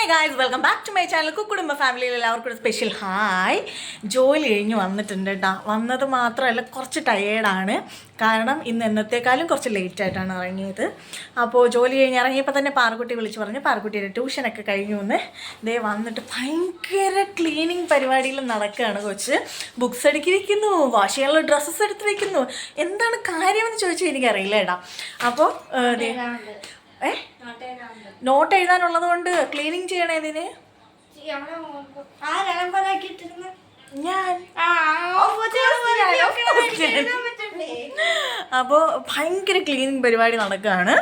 Guys welcome back to my channel കുക്കുടുംബ ഫാമിലിയിൽ എല്ലാവർക്കും ഒരു സ്പെഷ്യൽ ഹായ്. ജോലി കഴിഞ്ഞ് വന്നിട്ടുണ്ട് കേട്ടോ. വന്നത് മാത്രമല്ല കുറച്ച് ടയേർഡാണ്. കാരണം ഇന്ന് എന്നത്തേക്കാളും കുറച്ച് ലേറ്റായിട്ടാണ് ഇറങ്ങിയത്. അപ്പോൾ ജോലി കഴിഞ്ഞ് ഇറങ്ങിയപ്പോൾ തന്നെ പാറക്കുട്ടി വിളിച്ച് പറഞ്ഞു പാറക്കുട്ടിയുടെ ട്യൂഷനൊക്കെ കഴിഞ്ഞു എന്ന്. ദേ വന്നിട്ട് ഭയങ്കര ക്ലീനിങ് പരിപാടിയിൽ നടക്കുകയാണ് കൊച്ച്. ബുക്സ് അടുക്കി വയ്ക്കുന്നു, വാഷ് ചെയ്യാനുള്ള ഡ്രസ്സസ് എടുത്ത് വയ്ക്കുന്നു. എന്താണ് കാര്യമെന്ന് ചോദിച്ചാൽ എനിക്കറിയില്ല കേട്ടോ. അപ്പോൾ നോട്ട് എഴുതാനുള്ളത് കൊണ്ട് ക്ലീനിങ് ചെയ്യണേ ഇതിന് ഞാൻ. അപ്പോൾ ഭയങ്കര ക്ലീനിങ് പരിപാടി നടക്കുകയാണ്.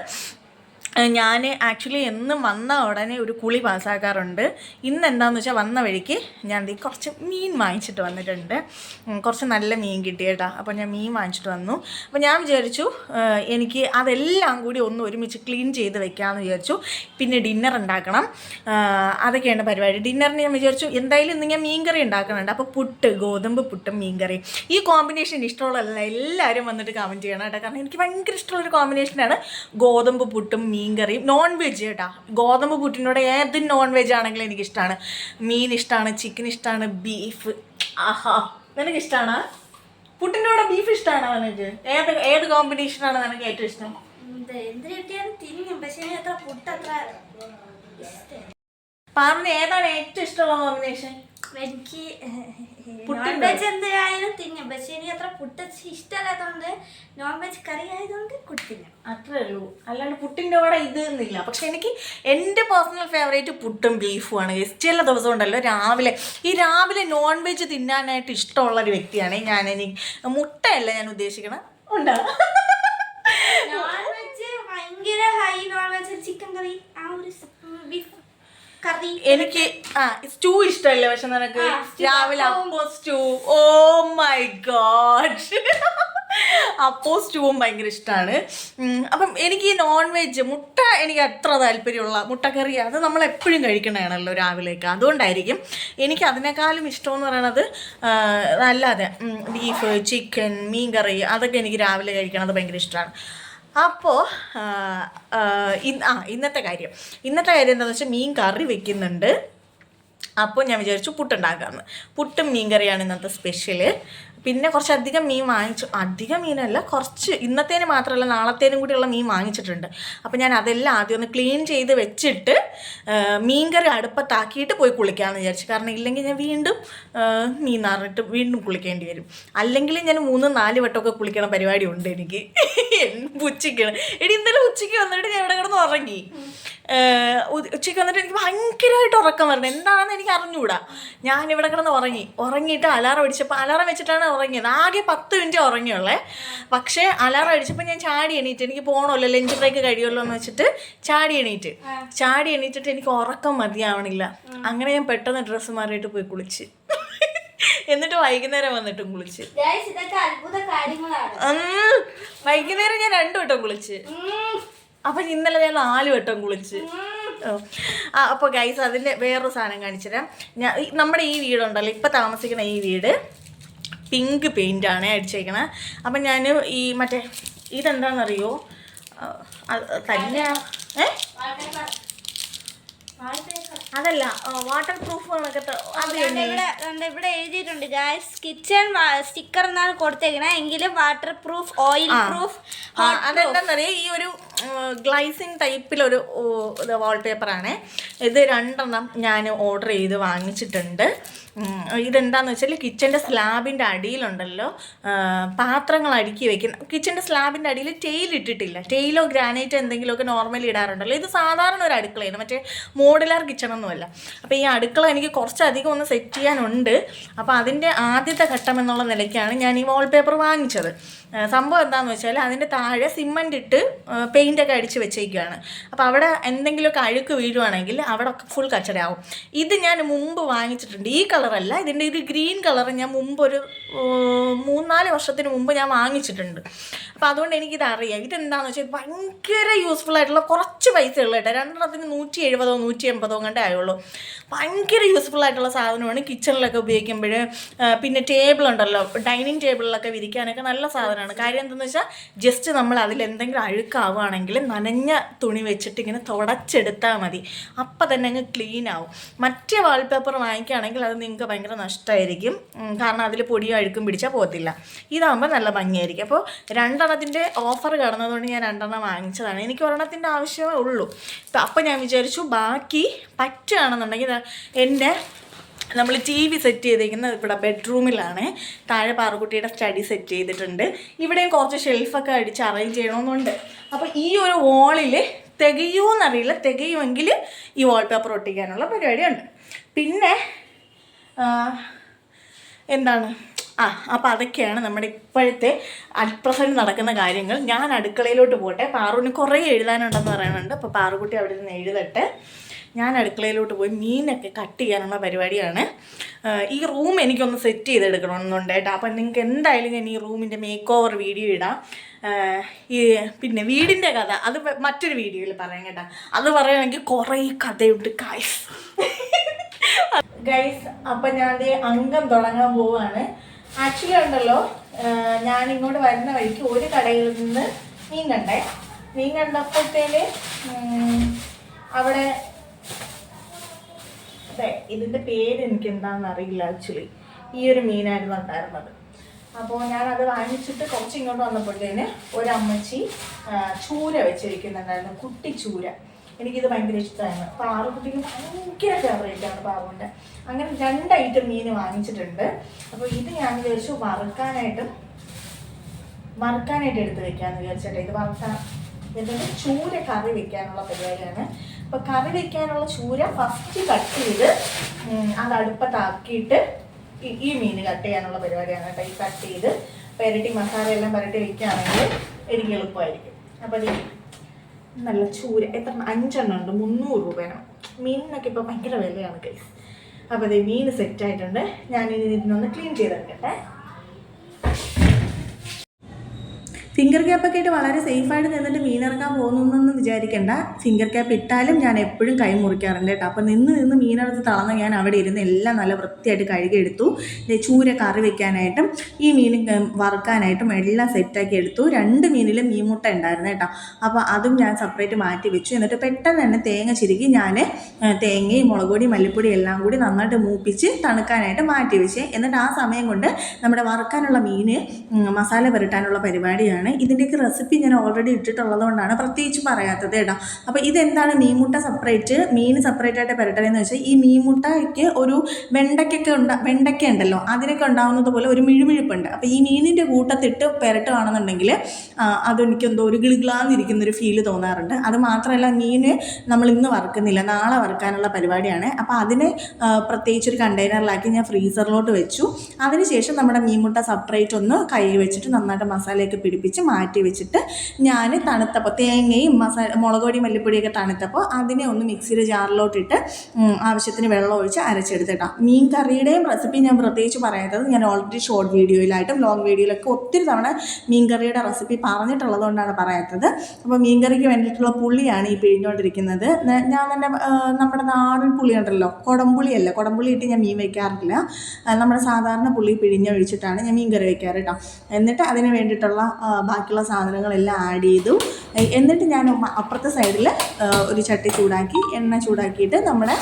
ഞാൻ ആക്ച്വലി എന്നും വന്ന ഉടനെ ഒരു കുളി പാസ്സാക്കാറുണ്ട്. ഇന്ന് എന്താണെന്ന് വെച്ചാൽ വന്ന വഴിക്ക് ഞാൻ കുറച്ച് മീൻ വാങ്ങിച്ചിട്ട് വന്നിട്ടുണ്ട്. കുറച്ച് നല്ല മീൻ കിട്ടിയേട്ടാ. അപ്പോൾ ഞാൻ മീൻ വാങ്ങിച്ചിട്ട് വന്നു. അപ്പോൾ ഞാൻ വിചാരിച്ചു എനിക്ക് അതെല്ലാം കൂടി ഒന്ന് ഒരുമിച്ച് ക്ലീൻ ചെയ്ത് വെക്കാമെന്ന് വിചാരിച്ചു. പിന്നെ ഡിന്നർ ഉണ്ടാക്കണം, അതൊക്കെയാണ് പരിപാടി. ഡിന്നറിന് ഞാൻ വിചാരിച്ചു എന്തായാലും ഇന്ന് ഞാൻ മീൻകറി ഉണ്ടാക്കുന്നുണ്ട്. അപ്പോൾ പുട്ട്, ഗോതമ്പ് പുട്ടും മീൻകറി, ഈ കോമ്പിനേഷൻ ഇഷ്ടമുള്ളതല്ല എല്ലാവരും വന്നിട്ട് കമൻറ്റ് ചെയ്യണം കേട്ടോ. കാരണം എനിക്ക് ഭയങ്കര ഇഷ്ടമുള്ളൊരു കോമ്പിനേഷനാണ് ഗോതമ്പ് പുട്ടും മീൻകറിയും. നോൺ വെജ് കേട്ടോ. ഗോതമ്പ് പുട്ടിനോട് ഏത് നോൺ വെജ് ആണെങ്കിലും എനിക്കിഷ്ടമാണ്. മീൻ ഇഷ്ടമാണ്, ചിക്കൻ ഇഷ്ടമാണ്, ബീഫ്. ആഹാ, നിനക്ക് ഇഷ്ടമാണ്? പുട്ടിൻ്റെ കൂടെ ബീഫ് ഇഷ്ടമാണോ നിനക്ക്? ഏത് കോമ്പിനേഷനാണ് നിനക്ക് ഏറ്റവും ഇഷ്ടം? പാറിന് ഏതാണ് ഏറ്റവും ഇഷ്ടമുള്ള കോമ്പിനേഷൻ? എനിക്ക് നോൺ വെജ് എന്തായാലും തിന്നും, പക്ഷെ എനിക്ക് അത്ര പുട്ട് ഇഷ്ടമല്ലാത്തതുകൊണ്ട് നോൺ വെജ് കറി ആയതുകൊണ്ട് കുട്ടില്ല. അത്രേ ഉള്ളൂ, അല്ലാണ്ട് പുട്ടിൻ്റെ കൂടെ ഇത് എന്നില്ല. പക്ഷെ എനിക്ക് എൻ്റെ പേഴ്സണൽ ഫേവറേറ്റ് പുട്ടും ബീഫുമാണ്. ചില ദിവസം ഉണ്ടല്ലോ രാവിലെ നോൺ വെജ് തിന്നാനായിട്ട് ഇഷ്ടമുള്ളൊരു വ്യക്തിയാണ് ഞാൻ. എനിക്ക് മുട്ടയല്ല ഞാൻ ഉദ്ദേശിക്കണം. ഉണ്ടോ നോൺ വെജ് ഭയങ്കര ഹൈ നോൺ വെജ് ചിക്കൻ കറി, ആ ഒരു ബീഫ് കറി. എനിക്ക് സ്റ്റൂ ഇഷ്ടമല്ലേ? പക്ഷെ നിനക്ക് രാവിലെ അപ്പോ സ്റ്റൂ, ഓ മൈ ഗോഡ്, അപ്പോ സ്റ്റൂവും ഭയങ്കര ഇഷ്ടമാണ്. അപ്പം എനിക്ക് ഈ നോൺ വെജ് മുട്ട എനിക്ക് അത്ര താല്പര്യമുള്ള മുട്ടക്കറി അത് നമ്മൾ എപ്പോഴും കഴിക്കണതാണല്ലോ രാവിലേക്ക്. അതുകൊണ്ടായിരിക്കും എനിക്ക് അതിനേക്കാളും ഇഷ്ടമെന്ന് പറയണത് അല്ലാതെ ബീഫ്, ചിക്കൻ, മീൻ കറി അതൊക്കെ എനിക്ക് രാവിലെ കഴിക്കണത് ഭയങ്കര ഇഷ്ടമാണ്. അപ്പോൾ ഇന്നത്തെ കാര്യം എന്താണെന്ന് വെച്ചാൽ മീൻ കറി വെക്കുന്നുണ്ട്. അപ്പോൾ ഞാൻ വിചാരിച്ചു പുട്ടുണ്ടാക്കാമെന്ന്. പുട്ടും മീൻ കറിയാണ് ഇന്നത്തെ സ്പെഷ്യല്. പിന്നെ കുറച്ചധികം മീൻ വാങ്ങിച്ചു, അധികം മീനല്ല, കുറച്ച് ഇന്നത്തേന് മാത്രമല്ല നാളത്തേനും കൂടിയുള്ള മീൻ വാങ്ങിച്ചിട്ടുണ്ട്. അപ്പോൾ ഞാൻ അതെല്ലാം ആദ്യം ഒന്ന് ക്ലീൻ ചെയ്ത് വെച്ചിട്ട് മീൻ കറി അടുപ്പത്താക്കിയിട്ട് പോയി കുളിക്കാമെന്ന് വിചാരിച്ചു. കാരണം ഇല്ലെങ്കിൽ ഞാൻ വീണ്ടും മീൻ നിറഞ്ഞിട്ട് വീണ്ടും കുളിക്കേണ്ടി വരും. അല്ലെങ്കിൽ ഞാൻ 3-4 വട്ടമൊക്കെ കുളിക്കണ പരിപാടി ഉണ്ട് എനിക്ക്. ഉച്ചയ്ക്കാണ് ഇന്നലെ ഉച്ചയ്ക്ക് വന്നിട്ട് ഞാൻ ഇവിടെ കിടന്ന് ഉറങ്ങി. ഉച്ചയ്ക്ക് വന്നിട്ട് എനിക്ക് ഭയങ്കരമായിട്ട് ഉറക്കം വരണം. എന്താണെന്ന് എനിക്ക് അറിഞ്ഞുകൂടാ. ഞാനിവിടെ കിടന്ന് ഉറങ്ങിയിട്ട് അലാറം അടിച്ചപ്പോൾ അലാറം വെച്ചിട്ടാണ് ഉറങ്ങിയത്. ആകെ 10 മിനിറ്റ് ഉറങ്ങിയുള്ളേ. പക്ഷേ അലാറം അടിച്ചപ്പോൾ ഞാൻ ചാടി എണീറ്റ്. എനിക്ക് പോകണമല്ലോ, ലഞ്ച് ബ്രേക്ക് കഴിയുമല്ലോ എന്ന് വെച്ചിട്ട് ചാടി എണീറ്റിട്ട് എനിക്ക് ഉറക്കം മതിയാവണില്ല. അങ്ങനെ ഞാൻ പെട്ടെന്ന് ഡ്രസ്സ് മാറിയിട്ട് പോയി കുളിച്ച്. എന്നിട്ട് വൈകുന്നേരം വന്നിട്ടും കുളിച്ച്. വൈകുന്നേരം ഞാൻ 2 വട്ടം കുളിച്ച്. അപ്പം ഇന്നലെ ഞാൻ 4 വട്ടം കുളിച്ച്. അപ്പോൾ ഗൈസ് അതിൻ്റെ വേറൊരു സാധനം കാണിച്ചു തരാം. നമ്മുടെ ഈ വീടുണ്ടല്ലോ, ഇപ്പം താമസിക്കുന്ന ഈ വീട് പിങ്ക് പെയിൻ്റാണ് അടിച്ചേക്കണത്. അപ്പം ഞാൻ ഈ മറ്റേ ഇതെന്താണെന്നറിയോ തന്നെയാണ് അതല്ല വാട്ടർ പ്രൂഫ് ഇവിടെ എഴുതിയിട്ടുണ്ട് ഗായ്സ്. കിച്ചൺ സ്റ്റിക്കർ എന്നാണ് കൊടുത്തേക്കണേ, എങ്കിലും വാട്ടർ പ്രൂഫ്, ഓയിൽ പ്രൂഫ്. അതെന്താണെന്നറിയോ, ഈ ഒരു ഗ്ലൈസിങ് ടൈപ്പിലൊരു വാൾപേപ്പറാണ് ഇത്. 2 ഞാൻ ഓർഡർ ചെയ്ത് വാങ്ങിച്ചിട്ടുണ്ട്. ഇതെന്താണെന്ന് വെച്ചാൽ കിച്ചൻ്റെ സ്ലാബിൻ്റെ അടിയിലുണ്ടല്ലോ പാത്രങ്ങൾ അടുക്കി വെക്കുന്ന, കിച്ചൻ്റെ സ്ലാബിൻ്റെ അടിയിൽ ടെയിൽ ഇട്ടിട്ടില്ല. ടെയിലോ ഗ്രാനൈറ്റോ എന്തെങ്കിലുമൊക്കെ നോർമലി ഇടാറുണ്ടല്ലോ. ഇത് സാധാരണ ഒരു അടുക്കളയാണ്, മറ്റേ മോഡുലാർ കിച്ചണൊന്നുമല്ല. അപ്പോൾ ഈ അടുക്കള എനിക്ക് കുറച്ചധികം ഒന്ന് സെറ്റ് ചെയ്യാനുണ്ട്. അപ്പോൾ അതിൻ്റെ ആദ്യത്തെ ഘട്ടം എന്നുള്ള നിലയ്ക്കാണ് ഞാൻ ഈ വാൾപേപ്പർ വാങ്ങിച്ചത്. സംഭവം എന്താണെന്ന് വെച്ചാൽ അതിൻ്റെ താഴെ സിമൻ്റ് ഇട്ട് പെയിൻ്റൊക്കെ അടിച്ച് വെച്ചേക്കുകയാണ്. അപ്പോൾ അവിടെ എന്തെങ്കിലുമൊക്കെ അഴുക്ക് വീഴുവാണെങ്കിൽ അവിടെ ഫുൾ കച്ചടയാവും. ഇത് ഞാൻ മുമ്പ് വാങ്ങിച്ചിട്ടുണ്ട്. ഈ കളറല്ല, ഇതിൻ്റെ ഒരു ഗ്രീൻ കളർ ഞാൻ മുമ്പ് ഒരു 3-4 വർഷത്തിന് മുമ്പ് ഞാൻ വാങ്ങിച്ചിട്ടുണ്ട്. അപ്പോൾ അതുകൊണ്ട് എനിക്കിത് അറിയാം. ഇതെന്താണെന്ന് വെച്ചാൽ ഭയങ്കര യൂസ്ഫുൾ ആയിട്ടുള്ള കുറച്ച് പൈസ ഉള്ളൂ കേട്ടോ. 2 170-180 കണ്ടേ ആയുള്ളൂ. ഭയങ്കര യൂസ്ഫുൾ ആയിട്ടുള്ള സാധനമാണ് കിച്ചണിലൊക്കെ ഉപയോഗിക്കുമ്പോൾ. പിന്നെ ടേബിൾ ഉണ്ടല്ലോ, ഡൈനിങ് ടേബിളിലൊക്കെ വിരിക്കാനൊക്കെ നല്ല സാധനമാണ്. കാര്യം എന്താണെന്ന് വെച്ചാൽ ജസ്റ്റ് നമ്മൾ അതിലെന്തെങ്കിലും അഴുക്കാവുകയാണെങ്കിൽ നനഞ്ഞ തുണി വെച്ചിട്ട് ഇങ്ങനെ തുടച്ചെടുത്താൽ മതി, അപ്പം തന്നെ അങ്ങ് ക്ലീൻ ആവും. മറ്റേ വാൾപേപ്പർ വാങ്ങിക്കുകയാണെങ്കിൽ അത് നിങ്ങൾക്ക് ഭയങ്കര നഷ്ടമായിരിക്കും, കാരണം അതിൽ പൊടിയോ അഴുക്കും പിടിച്ചാൽ പോകത്തില്ല. ഇതാകുമ്പോൾ നല്ല ഭംഗിയായിരിക്കും. അപ്പോൾ 2 ഓഫർ കിടന്നതുകൊണ്ട് ഞാൻ 2 വാങ്ങിച്ചതാണ്. എനിക്ക് 1 ആവശ്യമേ ഉള്ളൂ. അപ്പോൾ ഞാൻ വിചാരിച്ചു ബാക്കി പറ്റുകയാണെന്നുണ്ടെങ്കിൽ എൻ്റെ നമ്മൾ TV സെറ്റ് ചെയ്തിരിക്കുന്നത് ഇവിടെ ബെഡ്റൂമിലാണ്. താഴെ പാറുക്കുട്ടിയുടെ സ്റ്റഡി സെറ്റ് ചെയ്തിട്ടുണ്ട്. ഇവിടെയും കുറച്ച് ഷെൽഫൊക്കെ അടിച്ച് അറേഞ്ച് ചെയ്യണമെന്നുണ്ട്. അപ്പോൾ ഈ ഒരു വാളിൽ തികയുമെന്നറിയില്ല, തികയുമെങ്കിൽ ഈ വാൾപേപ്പർ ഒട്ടിക്കാനുള്ള പരിപാടിയുണ്ട്. പിന്നെ എന്താണ് അപ്പോൾ അതൊക്കെയാണ് നമ്മുടെ ഇപ്പോഴത്തെ അറ്റ് പ്രസൻറ്റ് നടക്കുന്ന കാര്യങ്ങൾ. ഞാൻ അടുക്കളയിലോട്ട് പോട്ടെ. പാറുവിന് കുറേ എഴുതാനുണ്ടെന്ന് പറയുന്നുണ്ട്. അപ്പോൾ പാറുകുട്ടി അവിടെ നിന്ന് എഴുതട്ടെ. ഞാൻ അടുക്കളയിലോട്ട് പോയി മീനൊക്കെ കട്ട് ചെയ്യാനുള്ള പരിപാടിയാണ്. ഈ റൂം എനിക്കൊന്ന് സെറ്റ് ചെയ്തെടുക്കണമെന്നുണ്ട് കേട്ടോ. അപ്പം നിങ്ങൾക്ക് എന്തായാലും ഞാൻ ഈ റൂമിൻ്റെ മേക്ക് ഓവർ വീഡിയോ ഇടാം. പിന്നെ വീടിൻ്റെ കഥ അത് മറ്റൊരു വീഡിയോയിൽ പറയാം കേട്ടോ. അത് പറയുകയാണെങ്കിൽ കുറേ കഥയുണ്ട് ഗൈസ്. അപ്പം ഞാൻ അംഗം തുടങ്ങാൻ പോവുകയാണ്. ആക്ച്വലി ഉണ്ടല്ലോ, ഞാനിങ്ങോട്ട് വരുന്ന വഴിക്ക് ഒരു കടയിൽ നിന്ന് മീൻ കണ്ടപ്പോഴത്തേന് അവിടെ അതെ ഇതിൻ്റെ പേര് എനിക്ക് എന്താണെന്ന് അറിയില്ല. ആക്ച്വലി ഈ ഒരു മീനായിരുന്നു ഉണ്ടായിരുന്നത്. അപ്പോൾ ഞാനത് വാങ്ങിച്ചിട്ട് കുറച്ച് ഇങ്ങോട്ട് വന്നപ്പോഴത്തേന് ഒരമ്മച്ചി ചൂര വെച്ചിരിക്കുന്നുണ്ടായിരുന്നു, കുട്ടി ചൂര. എനിക്കിത് ഭയങ്കര ഇഷ്ടമാണ്. പാറുകുട്ടിക്ക് ഭയങ്കര ഫേവറേറ്റാണ് പാറുവിൻ്റെ. അങ്ങനെ 2 ഐറ്റം മീൻ വാങ്ങിച്ചിട്ടുണ്ട്. അപ്പോൾ ഇത് ഞാൻ വിചാരിച്ചു വറുക്കാനായിട്ട് എടുത്ത് വെക്കാമെന്ന് വിചാരിച്ചിട്ട്. ഇത് വറുക്കാൻ എന്നിട്ട് ചൂര കറി വെക്കാനുള്ള പരിപാടിയാണ്. അപ്പോൾ കറി വെക്കാനുള്ള ചൂര ഫസ്റ്റ് കട്ട് ചെയ്ത് അത് അടുപ്പത്താക്കിയിട്ട് ഈ മീൻ കട്ട് ചെയ്യാനുള്ള പരിപാടിയാണ് കേട്ടോ. ഈ കട്ട് ചെയ്ത് പുരട്ടി മസാലയെല്ലാം പുരട്ടി വെക്കുകയാണെങ്കിൽ എനിക്ക് എളുപ്പമായിരിക്കും. അപ്പോൾ അത് നല്ല ചൂര എത്ര 5 ഉണ്ട്, 300 രൂപയാണ്. മീനിനൊക്കെ ഇപ്പോൾ ഭയങ്കര വിലയാണ് ഗൈസ്. അപ്പോൾ അതേ മീൻ സെറ്റായിട്ടുണ്ട്. ഞാനിനി ഇതിനൊന്ന് ക്ലീൻ ചെയ്തെടുക്കട്ടെ. ഫിംഗർ ക്യാപ്പൊക്കെ ആയിട്ട് വളരെ സേഫായിട്ട് നിന്നിട്ട് മീനിറക്കാൻ പോകുന്നൊന്നും വിചാരിക്കേണ്ട. ഫിംഗർ ക്യാപ്പ് ഇട്ടാലും ഞാൻ എപ്പോഴും കൈ മുറിക്കാറുണ്ട് കേട്ടോ. അപ്പോൾ നിന്ന് മീനെടുത്ത് തളർന്ന് ഞാൻ അവിടെ ഇരുന്ന് എല്ലാം നല്ല വൃത്തിയായിട്ട് കഴുകിയെടുത്തു. ചൂര കറി വെക്കാനായിട്ടും ഈ മീൻ വറുക്കാനായിട്ടും എല്ലാം സെറ്റാക്കി എടുത്തു. 2 മീനിലും മീൻമുട്ട ഉണ്ടായിരുന്നു കേട്ടോ. അപ്പോൾ അതും ഞാൻ സെപ്പറേറ്റ് മാറ്റി വെച്ചു. എന്നിട്ട് പെട്ടെന്ന് തന്നെ തേങ്ങ ചിരുകി ഞാൻ തേങ്ങയും മുളക് പൊടി മല്ലിപ്പൊടി എല്ലാം കൂടി നന്നായിട്ട് മൂപ്പിച്ച് തണുക്കാനായിട്ട് മാറ്റി വെച്ച്. എന്നിട്ട് ആ സമയം കൊണ്ട് നമ്മുടെ വറുക്കാനുള്ള മീൻ മസാല പുരട്ടാനുള്ള പരിപാടിയാണ്. ഇതിൻ്റെയൊക്കെ റെസിപ്പി ഞാൻ ഓൾറെഡി ഇട്ടിട്ടുള്ളത് കൊണ്ടാണ് പ്രത്യേകിച്ച് പറയാത്തത് കേട്ടോ. അപ്പോൾ ഇതെന്താണ് മീൻമുട്ട സെപ്പറേറ്റ് മീൻ സെപ്പറേറ്റ് ആയിട്ട് പുരട്ടണമെന്ന് വെച്ചാൽ ഈ മീൻമുട്ടയ്ക്ക് ഒരു വെണ്ടയ്ക്ക ഉണ്ടല്ലോ, അതിനൊക്കെ ഉണ്ടാകുന്നത് പോലെ ഒരു മിഴുമിഴുപ്പുണ്ട്. അപ്പോൾ ഈ മീനിൻ്റെ കൂട്ടത്തിട്ട് പുരട്ടുകയാണെന്നുണ്ടെങ്കിൽ അതെനിക്കെന്തോ ഒരു ഗിളിഗ്ലാന്നിരിക്കുന്നൊരു ഫീല് തോന്നാറുണ്ട്. അത് മാത്രമല്ല മീൻ നമ്മൾ ഇന്ന് വറുക്കുന്നില്ല, നാളെ വറുക്കാനുള്ള പരിപാടിയാണ്. അപ്പോൾ അതിന് പ്രത്യേകിച്ചൊരു കണ്ടെയ്നറിലാക്കി ഞാൻ ഫ്രീസറിലോട്ട് വെച്ചു. അതിനുശേഷം നമ്മുടെ മീൻമുട്ട സെപ്പറേറ്റ് ഒന്ന് കൈ വെച്ചിട്ട് നന്നായിട്ട് മസാലയൊക്കെ പിടിപ്പിച്ച് മാറ്റി വെച്ചിട്ട് ഞാൻ തണുത്തപ്പോൾ തേങ്ങയും മുളക് പൊടി മല്ലിപ്പൊടിയൊക്കെ തണുത്തപ്പോൾ അതിനെ ഒന്ന് മിക്സിയുടെ ജാറിലോട്ടിട്ട് ആവശ്യത്തിന് വെള്ളം ഒഴിച്ച് അരച്ചെടുത്തിട്ടാം. മീൻ കറിയുടെയും റെസിപ്പി ഞാൻ പ്രത്യേകിച്ച് പറയാത്തത് ഞാൻ ഓൾറെഡി ഷോർട്ട് വീഡിയോയിലായിട്ടും ലോങ് വീഡിയോയിലൊക്കെ ഒത്തിരി തവണ മീൻ കറിയുടെ റെസിപ്പി പറഞ്ഞിട്ടുള്ളത് കൊണ്ടാണ് പറയാത്തത്. അപ്പോൾ മീൻ കറിക്ക് വേണ്ടിയിട്ടുള്ള പുളിയാണ് ഈ പിഴിഞ്ഞുകൊണ്ടിരിക്കുന്നത്. ഞാൻ തന്നെ നമ്മുടെ നാടൻ പുളി ഉണ്ടല്ലോ, കുടംപുളിയല്ല, കുടംപുളി ഇട്ട് ഞാൻ മീൻ വയ്ക്കാറില്ല. നമ്മുടെ സാധാരണ പുളി പിഴിഞ്ഞൊഴിച്ചിട്ടാണ് ഞാൻ മീൻ കറി വയ്ക്കാറ് കേട്ടോ. എന്നിട്ട് അതിന് വേണ്ടിയിട്ടുള്ള ബാക്കിയുള്ള സാധനങ്ങളെല്ലാം ആഡ് ചെയ്തു. എന്നിട്ട് ഞാൻ അപ്പുറത്തെ സൈഡിൽ ഒരു ചട്ടി ചൂടാക്കി എണ്ണ ചൂടാക്കിയിട്ട് നമ്മുടെ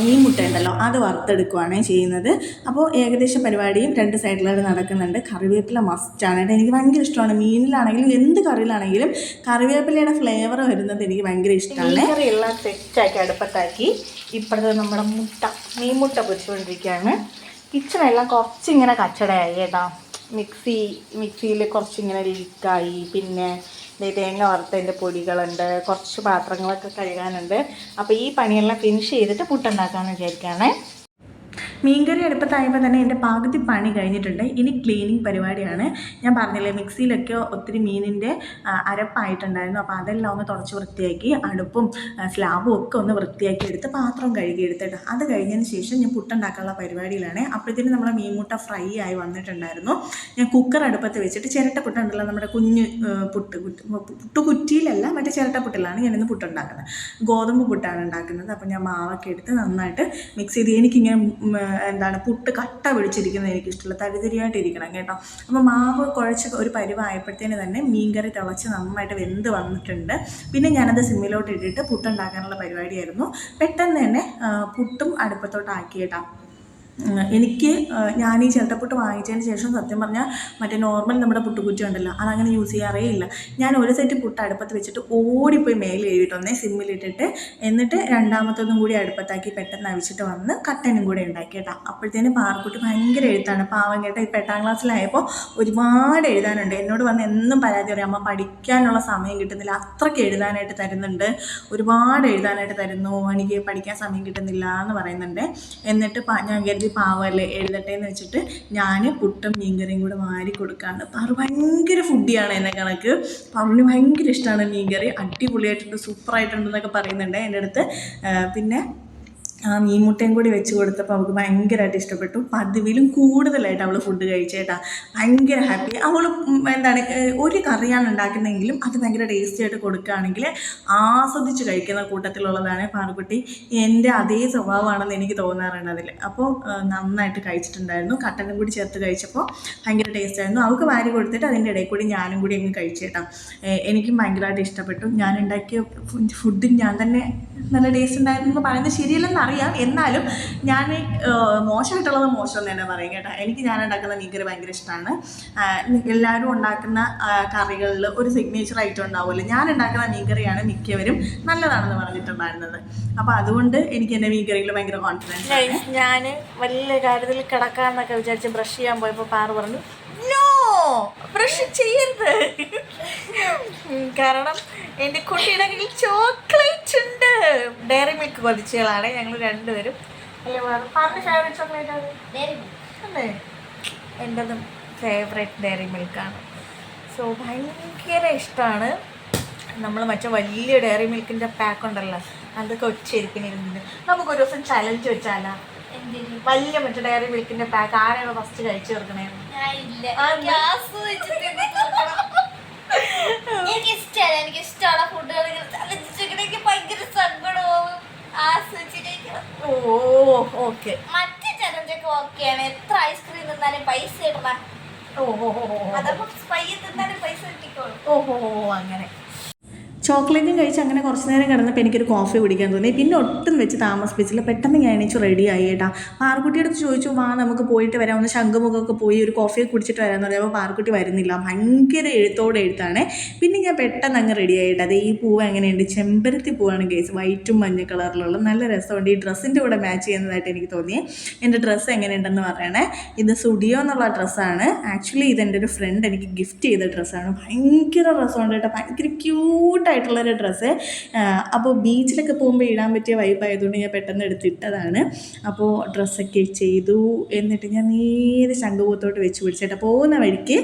മീൻ മുട്ട ഉണ്ടല്ലോ അത് വറുത്തെടുക്കുകയാണ് ചെയ്യുന്നത്. അപ്പോൾ ഏകദേശം പരിപാടിയും 2 സൈഡിലായിട്ട് നടക്കുന്നുണ്ട്. കറിവേപ്പില മസ്റ്റാണ് കേട്ടോ. എനിക്ക് ഭയങ്കര ഇഷ്ടമാണ്. മീനിലാണെങ്കിലും എന്ത് കറിയിലാണെങ്കിലും കറിവേപ്പിലയുടെ ഫ്ലേവർ വരുന്നത് എനിക്ക് ഭയങ്കര ഇഷ്ടമാണ്. കറിയെല്ലാം സെറ്റാക്കി അടുപ്പത്താക്കി ഇപ്പോഴത്തെ നമ്മുടെ മീൻ മുട്ട പൊരിച്ചുകൊണ്ടിരിക്കുകയാണ്. കിച്ചണെല്ലാം കുറച്ചിങ്ങനെ കച്ചടയായി കേട്ടോ. മിക്സിയിൽ കുറച്ചിങ്ങനെ ലീക്കായി. പിന്നെ തേങ്ങ വറുത്തതിൻ്റെ പൊടികളുണ്ട്, കുറച്ച് പാത്രങ്ങളൊക്കെ കഴുകാനുണ്ട്. അപ്പോൾ ഈ പണിയെല്ലാം ഫിനിഷ് ചെയ്തിട്ട് പുട്ടുണ്ടാക്കാമെന്ന് വിചാരിക്കുകയാണേ. മീൻകറി അടുപ്പത്തായപ്പോൾ തന്നെ എൻ്റെ പകുതി പണി കഴിഞ്ഞിട്ടുണ്ട്. ഇനി ക്ലീനിങ് പരിപാടിയാണ്. ഞാൻ പറഞ്ഞില്ലേ മിക്സിയിലൊക്കെ ഒത്തിരി മീനിൻ്റെ അരപ്പായിട്ടുണ്ടായിരുന്നു. അപ്പോൾ അതെല്ലാം ഒന്ന് തുടച്ച് വൃത്തിയാക്കി അടുപ്പും സ്ലാബും ഒക്കെ ഒന്ന് വൃത്തിയാക്കി എടുത്ത് പാത്രം കഴുകി എടുത്തിട്ട് അത് കഴിഞ്ഞതിന് ശേഷം ഞാൻ പുട്ടുണ്ടാക്കാനുള്ള പരിപാടിയിലാണ്. അപ്പോഴത്തേനും നമ്മുടെ മീൻമുട്ട ഫ്രൈ ആയി വന്നിട്ടുണ്ടായിരുന്നു. ഞാൻ കുക്കർ അടുപ്പത്ത് വെച്ചിട്ട് ചിരട്ട പുട്ടുണ്ടല്ലോ, നമ്മുടെ കുഞ്ഞ് പുട്ടുകുറ്റിയിലല്ല മറ്റേ ചിരട്ട പുട്ടിലാണ് ഞാനിന്ന് പുട്ടുണ്ടാക്കുന്നത്. ഗോതമ്പ് പുട്ടാണ് ഉണ്ടാക്കുന്നത്. അപ്പോൾ ഞാൻ മാവൊക്കെ എടുത്ത് നന്നായിട്ട് മിക്സ് ചെയ്ത്, എനിക്കിങ്ങനെ പുട്ട് കട്ട പിടിച്ചിരിക്കുന്നത് എനിക്കിഷ്ടമില്ല, തരിതരിയായിട്ടിരിക്കണം കേട്ടോ. അപ്പോൾ മാവ് കുഴച്ച് ഒരു പരിവായപ്പോഴത്തേന് തന്നെ മീൻകറി തിളച്ച് നന്നായിട്ട് വെന്ത് വന്നിട്ടുണ്ട്. പിന്നെ ഞാനത് സിമ്മിലോട്ട് ഇട്ടിട്ട് പുട്ടുണ്ടാക്കാനുള്ള പരിപാടിയായിരുന്നു. പെട്ടെന്ന് തന്നെ പുട്ടും അടുപ്പത്തോട്ടാക്കി കേട്ടോ. ഞാൻ ഈ ചിരട്ടപ്പുട്ട് വാങ്ങിച്ചതിന് ശേഷം സത്യം പറഞ്ഞാൽ മറ്റേ നോർമൽ നമ്മുടെ പുട്ടുകുറ്റി ഉണ്ടല്ലോ അതങ്ങനെ യൂസ് ചെയ്യാറേ ഇല്ല. ഞാൻ ഒരു സെറ്റ് പുട്ട് അടുപ്പത്ത് വെച്ചിട്ട് ഓടിപ്പോയി മേലെ എഴുതിയിട്ടൊന്നേ സിമ്മിലിട്ടിട്ട് എന്നിട്ട് രണ്ടാമത്തതും കൂടി അടുപ്പത്താക്കി പെട്ടെന്ന് അവിച്ചിട്ട് വന്ന് കട്ടനും കൂടി ഉണ്ടാക്കി കേട്ടോ. അപ്പോഴത്തേന് പാറക്കുട്ടി ഭയങ്കര എഴുത്താണ്, പാവം കേട്ടോ. ഇപ്പോൾ 8ാം ക്ലാസ്സിലായപ്പോൾ ഒരുപാട് എഴുതാനുണ്ട്. എന്നോട് വന്ന് എന്നും പരാതി പറയും, അമ്മ പഠിക്കാനുള്ള സമയം കിട്ടുന്നില്ല, അത്രയ്ക്ക് എഴുതാനായിട്ട് തരുന്നുണ്ട്, ഒരുപാട് എഴുതാനായിട്ട് തരുന്നു, എനിക്ക് പഠിക്കാൻ സമയം കിട്ടുന്നില്ല എന്ന് പറയുന്നുണ്ട്. എന്നിട്ട് ഞാൻ കരുതി പാവല്ലേ എഴുതട്ടെ എന്ന് വെച്ചിട്ട് ഞാൻ പുട്ടും മീൻകറിയും കൂടെ വാരി കൊടുക്കാണ്. പാറു ഭയങ്കര ഫുഡിയാണ് എന്നെ കണക്ക്. പാറുവിന് ഭയങ്കര ഇഷ്ടമാണ് മീൻകറി, അടിപൊളിയായിട്ടുണ്ട്, സൂപ്പറായിട്ടുണ്ടെന്നൊക്കെ പറയുന്നുണ്ട് എൻ്റെ അടുത്ത്. പിന്നെ മീൻമുട്ടയും കൂടി വെച്ച് കൊടുത്തപ്പോൾ അവൾക്ക് ഭയങ്കരമായിട്ട് ഇഷ്ടപ്പെട്ടു. പതിവിലും കൂടുതലായിട്ട് അവൾ ഫുഡ് കഴിച്ചേട്ടാ, ഭയങ്കര ഹാപ്പി. അവൾ ഒരു കറിയാണ് ഉണ്ടാക്കുന്നതെങ്കിലും അത് ഭയങ്കര ടേസ്റ്റി ആയിട്ട് കൊടുക്കുകയാണെങ്കിൽ ആസ്വദിച്ച് കഴിക്കുന്ന കൂട്ടത്തിലുള്ളതാണ് പാറുക്കുട്ടി. എൻ്റെ അതേ സ്വഭാവമാണെന്ന് എനിക്ക് തോന്നാറുണ്ട് അതിൽ. അപ്പോൾ നന്നായിട്ട് കഴിച്ചിട്ടുണ്ടായിരുന്നു. കട്ടനും കൂടി ചേർത്ത് കഴിച്ചപ്പോൾ ഭയങ്കര ടേസ്റ്റ് ആയിരുന്നു. അവൾക്ക് വാരി കൊടുത്തിട്ട് അതിൻ്റെ ഇടയിൽ കൂടി ഞാനും കൂടി അങ്ങ് കഴിച്ചേട്ടാ. എനിക്കും ഭയങ്കരമായിട്ട് ഇഷ്ടപ്പെട്ടു. ഞാൻ ഉണ്ടാക്കിയ ഫുഡ് ഞാൻ തന്നെ നല്ല ടേസ്റ്റ് ഉണ്ടായിരുന്നു എന്ന് പറയുന്നത് ശരിയല്ലെന്ന് അറിയാം, എന്നാലും ഞാൻ മോശമായിട്ടുള്ളത് മോശം തന്നെ പറയും കേട്ടോ. എനിക്ക് ഞാൻ ഉണ്ടാക്കുന്ന മീൻകറി ഭയങ്കര ഇഷ്ടമാണ്. എല്ലാവരും ഉണ്ടാക്കുന്ന കറികളിൽ ഒരു സിഗ്നേച്ചർ ഐറ്റം ഉണ്ടാവുമല്ലോ, ഞാൻ ഉണ്ടാക്കുന്ന മീൻകറിയാണ് മിക്കവരും നല്ലതാണെന്ന് പറഞ്ഞിട്ടുണ്ടായിരുന്നത്. അപ്പോൾ അതുകൊണ്ട് എനിക്ക് എൻ്റെ മീൻകറിയിൽ ഭയങ്കര കോൺഫിഡൻസ്. ഞാൻ വലിയ കാര്യത്തിൽ കിടക്കാമെന്നൊക്കെ വിചാരിച്ച് ബ്രഷ് ചെയ്യാൻ പോയപ്പോൾ പാറു പറഞ്ഞു നോ ബ്രഷ് ചെയ്യരുത്, കാരണം എൻ്റെ കുട്ടിയുടെ കയ്യിൽ ചോക്ലേറ്റ് ഉണ്ട്. ഡയറി മിൽക്ക് കൊതിച്ചുകളാണ് ഞങ്ങൾ രണ്ടുപേരും. അല്ലേ പാറിൻ്റെ ഫേവറേറ്റ് ചോക്ലേറ്റ് ആണ് അല്ലേ? എൻ്റെതും ഫേവറേറ്റ് ഡയറി മിൽക്കാണ്. സോ ഭയങ്കര ഇഷ്ടമാണ്. നമ്മൾ മറ്റേ വലിയ ഡയറി മിൽക്കിൻ്റെ പാക്ക് ഉണ്ടല്ലോ, അതൊക്കെ ഒച്ചയിരിക്കുന്നിരുന്നത്. നമുക്കൊരു ദിവസം ചലഞ്ച് വെച്ചാലോ? വലിയ മറ്റേ ഡയറി മിൽക്കിൻ്റെ പാക്ക് ആരാണ് ഫസ്റ്റ് കഴിച്ചു തീർക്കണേ? എനിക്കിഷ്ടമാണ് ഫുഡുകൾ ഭയങ്കര സങ്കടവും ഓക്കെ. മറ്റേ ചലഞ്ചൊക്കെ ഓക്കെയാണ്, എത്ര ഐസ്ക്രീം തിന്നാലും പൈസ ഇടണം. അതപ്പോ പയ്യെ തിന്നാലും പൈസ കിട്ടിക്കോളും. ഓഹോ അങ്ങനെ. ചോക്ലേറ്റും കഴിച്ച് അങ്ങനെ കുറച്ച് നേരം കിടന്നപ്പോൾ എനിക്കൊരു കോഫി കുടിക്കാൻ തോന്നി. പിന്നെ ഒട്ടും വെച്ച് താമസിപ്പിച്ചില്ല, പെട്ടെന്ന് ഞാൻ എണീച്ചു റെഡി ആയി കേട്ടാ. പാറുക്കുട്ടിയുടെ അടുത്ത് ചോദിച്ചു, വാ നമുക്ക് പോയിട്ട് വരാം, ഒന്ന് ശംഖുമുഖമൊക്കെ പോയി ഒരു കോഫിയെ കുടിച്ചിട്ട് വരാമെന്ന് പറയുമ്പോൾ പാറുക്കുട്ടി വരുന്നില്ല, ഭയങ്കര എഴുത്തോടെ എഴുത്താണ്. പിന്നെ ഞാൻ പെട്ടെന്ന് അങ്ങ് റെഡി ആയിട്ട്. അത് ഈ പൂവ് എങ്ങനെയുണ്ട്? ചെമ്പരത്തി പൂവാണ് കേസ്, വൈറ്റും മഞ്ഞ കളറിലുള്ള, നല്ല രസമുണ്ട്. ഈ ഡ്രസ്സിൻ്റെ കൂടെ മാച്ച് ചെയ്യുന്നതായിട്ട് എനിക്ക് തോന്നി. എൻ്റെ ഡ്രസ്സ് എങ്ങനെയുണ്ടെന്ന് പറയണേ. ഇത് സ്റ്റുഡിയോ എന്നുള്ള ഡ്രസ്സാണ്. ആക്ച്വലി ഇതെൻ്റെ ഒരു ഫ്രണ്ട് എനിക്ക് ഗിഫ്റ്റ് ചെയ്ത ഡ്രസ്സാണ്. ഭയങ്കര രസമുണ്ട് കേട്ടോ, ഭയങ്കര ക്യൂട്ടായിട്ടുള്ളൊരു ഡ്രസ്സ്. അപ്പോൾ ബീച്ചിലൊക്കെ പോകുമ്പോൾ ഇടാൻ പറ്റിയ വൈബായതുകൊണ്ട് ഞാൻ പെട്ടെന്ന് എടുത്തിട്ടതാണ്. അപ്പോൾ ഡ്രസ്സൊക്കെ ചെയ്തു. എന്നിട്ട് ഞാൻ നേരെ ശംഖുമുഖത്തോട്ട് വെച്ച് പിടിച്ചിട്ട് പോകുന്ന വഴിക്ക്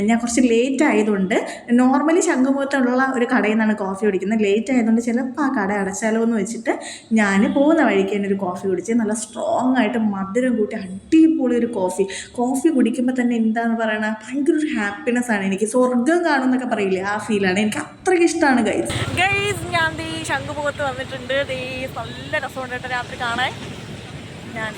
ഞാൻ കുറച്ച് ലേറ്റ് ആയതുകൊണ്ട്, നോർമലി ശംഖുമുഖത്തുള്ള ഒരു കടയിൽ നിന്നാണ് കോഫി കുടിക്കുന്നത്. ലേറ്റ് ആയതുകൊണ്ട് ചിലപ്പോൾ ആ കട അടച്ചാലോ എന്ന് വെച്ചിട്ട് ഞാൻ പോകുന്ന വഴിക്ക് തന്നെ ഒരു കോഫി കുടിച്ച്, നല്ല സ്ട്രോങ് ആയിട്ട് മധുരം കൂട്ടി അടിപൊളി ഒരു കോഫി കുടിക്കുമ്പോൾ തന്നെ എന്താണെന്ന് പറയണ ഭയങ്കര ഒരു ഹാപ്പിനെസ് ആണ്. എനിക്ക് സ്വർഗ്ഗം കാണുമെന്നൊക്കെ പറയില്ലേ, ആ ഫീലാണ്. എനിക്ക് അത്രയ്ക്ക് ഇഷ്ടമാണ് ഗൈസ്. ഞാൻ ശംഖുമുഖത്ത് വന്നിട്ടുണ്ട്. നല്ല രസമുണ്ട് കേട്ടോ രാത്രി കാണാൻ. ഞാൻ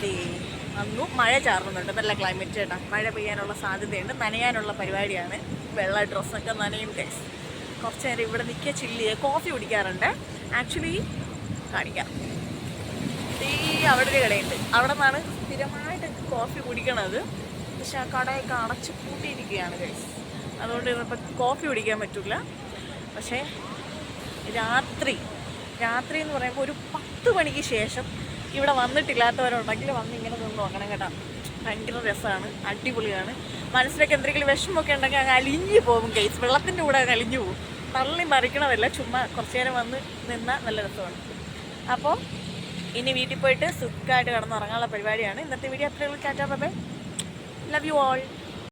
വന്നു. മഴ ചാറുന്നുണ്ട്, നല്ല ക്ലൈമറ്റ് കേട്ടോ. മഴ പെയ്യാനുള്ള സാധ്യതയുണ്ട്, നനയാനുള്ള പരിപാടിയാണ്. വെള്ള ഡ്രസ്സൊക്കെ നനയും ഗൈസ്. കുറച്ച് നേരം ഇവിടെ നിൽക്കുക, ചില്ല് ചെയ്യുക, കോഫി കുടിക്കാറുണ്ട്. ആക്ച്വലി കാണിക്കാം, അവിടെ ഒരു കടയുണ്ട്, അവിടെ നിന്നാണ് സ്ഥിരമായിട്ട് കോഫി കുടിക്കണത്. പക്ഷെ ആ കടയൊക്കെ അടച്ച് പൂട്ടിയിരിക്കുകയാണ് ഗൈസ്, അതുകൊണ്ട് ഇന്നിപ്പോൾ കോഫി കുടിക്കാൻ പറ്റില്ല. പക്ഷേ രാത്രി എന്ന് പറയുമ്പോൾ ഒരു 10 മണിക്ക് ശേഷം ഇവിടെ വന്നിട്ടില്ലാത്തവരുണ്ടെങ്കിൽ വന്ന് ഇങ്ങനെ നിന്ന് നോക്കണം കേട്ടോ. ഭയങ്കര രസമാണ്, അടിപൊളിയാണ്. മനസ്സിലൊക്കെ എന്തെങ്കിലും വിഷമമൊക്കെ ഉണ്ടെങ്കിൽ അങ്ങ് അലിഞ്ഞു പോകും ഗൈസ്, വെള്ളത്തിൻ്റെ കൂടെ അങ്ങ് അലിഞ്ഞു പോകും. തള്ളി മറിക്കണമല്ല, ചുമ്മാ കുറച്ച് നേരം വന്ന് നിന്നാൽ നല്ല രസമാണ്. അപ്പോൾ ഇനി വീട്ടിൽ പോയിട്ട് സുഖമായിട്ട് കിടന്നുറങ്ങാനുള്ള പരിപാടിയാണ്. ഇന്നത്തെ വീഡിയോ അത്രയുള്ളൂ. Tata bye bye. Love you all.